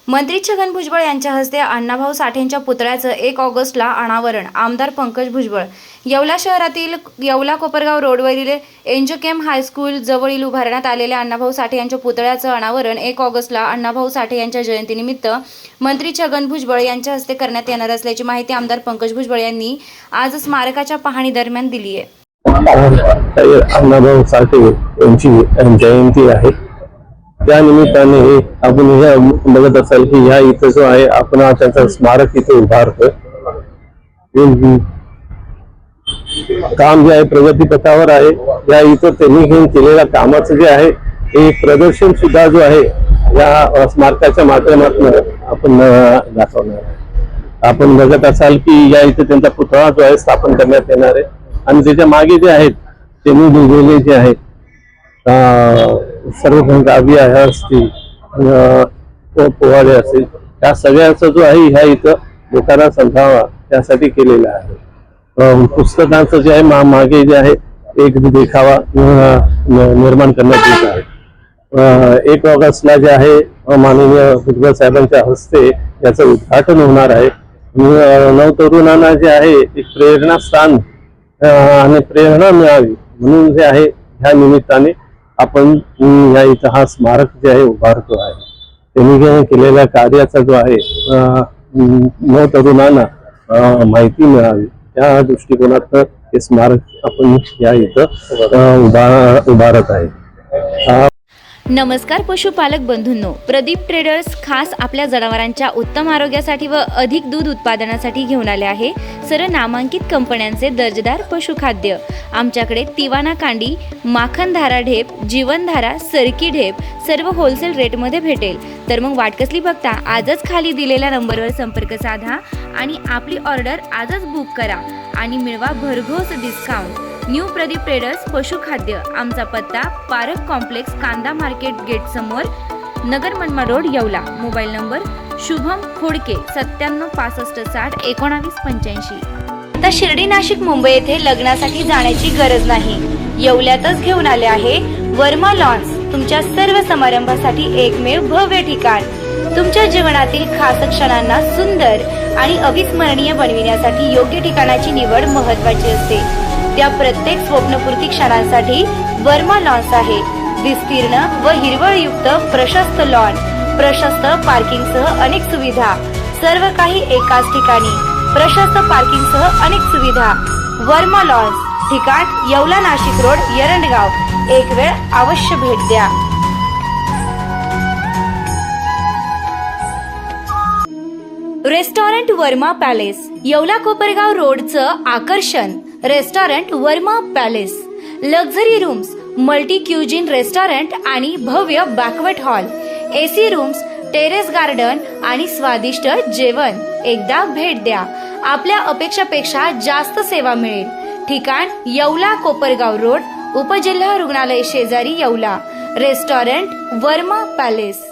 मंत्री छगन भुजबळ यांच्या हस्ते अण्णाभाऊ साठेंच्या पुतळ्याचं 1 ऑगस्टला अनावरण. आमदार पंकज भुजबळ. येवला शहरातील येवला कोपरगाव रोडवरील एंजोकेम हायस्कूल जवळील उभारण्यात आलेल्या अण्णाभाऊ साठे यांच्या पुतळ्याचं अनावरण 1 ऑगस्टला अण्णाभाऊ साठे यांच्या जयंतीनिमित्त मंत्री छगन भुजबळ यांच्या हस्ते करण्यात येणार असल्याची माहिती आमदार पंकज भुजबळ यांनी आज स्मारकाच्या पाहणी दरम्यान दिली आहे. अण्णाभाऊ साठे यांची जयंती आहे, त्या निमित्ताने आपण हे बघत असाल की ह्या इथं जो आहे आपण त्यांचा स्मारक इथे उभारतोय. काम जे आहे प्रगती पथावर आहे. या इथं त्यांनी केलेल्या कामाचं जे आहे हे प्रदर्शन सुद्धा जो आहे या स्मारकाच्या माध्यमातून आपण दाखवणार आहे. आपण बघत असाल की या इथे त्यांचा पुतळा जो आहे स्थापन करण्यात येणार आहे आणि त्याच्या मागे जे आहेत त्यांनी लिहिलेले जे आहेत सर्व गावी आहे असतील पोवाडे असतील, त्या सगळ्याचा जो आहे ह्या इथं लोकांना समजावा त्यासाठी केलेला आहे. पुस्तकांचं जे आहे मागे जे आहे एक देखावा निर्माण करण्यात येत आहे. 1 ऑगस्टला जे आहे माननीय भुजबळ साहेबांच्या हस्ते याचं उद्घाटन होणार आहे. नवतरुणांना जे आहे एक प्रेरणास्थान आणि प्रेरणा मिळावी म्हणून जे आहे ह्या निमित्ताने आपण या इथं हा स्मारक जे आहे उभारतो आहे. त्यांनी केलेल्या कार्याचा जो आहे नवतरुणांना माहिती मिळावी त्या दृष्टिकोनात हे स्मारक आपण या इथं उभारत आहे. नमस्कार पशुपालक बंधूंनो, प्रदीप ट्रेडर्स खास आपल्या जनावरांच्या उत्तम आरोग्यासाठी व अधिक दूध उत्पादनासाठी घेऊन आले आहे सर्व नामांकित कंपन्यांचे दर्जेदार पशुखाद्य. आमच्याकडे तिवाना कांडी, माखनधारा ढेप, जीवनधारा, सरकी ढेप सर्व होलसेल रेटमध्ये भेटेल. तर मग वाट कसली बघता, आजच खाली दिलेल्या नंबरवर संपर्क साधा आणि आपली ऑर्डर आजच बुक करा आणि मिळवा भरघोस डिस्काउंट. न्यू प्रदीप ट्रेडर्स पशुखाद्य. आमचा पत्ता पारक कॉम्प्लेक्स, कांदा मार्केट गेट समोर, नगर मनमा road, Yeola. Mobile number Shubham Khodke 97 65 60 19 85. आता शिर्डी, नाशिक, मुंबई येथे लग्नासाठी जाण्याची गरज नाही. येवल्यातच घेऊन आले आहे वर्मा लॉन्स. तुमच्या सर्व समारंभासाठी एकमेव भव्य ठिकाण. तुमच्या जीवनातील खास क्षणांना सुंदर आणि अविस्मरणीय बनविण्यासाठी योग्य ठिकाणाची निवड महत्त्वाची असते. त्या प्रत्येक स्वप्नपूर्ती क्षणांसाठी वर्मा लॉन्स आहे. विस्तीर्ण व हिरवळयुक्त प्रशस्त लॉन, प्रशस्त पार्किंगसह अनेक सुविधा, सर्व काही एकाच ठिकाणी. प्रशस्त पार्किंगसह अनेक सुविधा. वर्मा लॉन्स, ठिकाण येवला, नाशिक रोड, एरंडगाव. एक वेळ अवश्य भेट द्या. Restaurant Verma palace. येवला कोपरगाव रोडचं आकर्षण restaurant Verma palace. Luxury rooms, multi cuisine restaurant आणि भव्य banquet hall, AC rooms, terrace garden आणि स्वादिष्ट जेवण. एकदा भेट द्या, आपल्या अपेक्षापेक्षा जास्त सेवा मिळेल. ठिकाण येवला कोपरगाव रोड, उपजिल्हा रुग्णालय शेजारी, येवला. Restaurant Verma palace.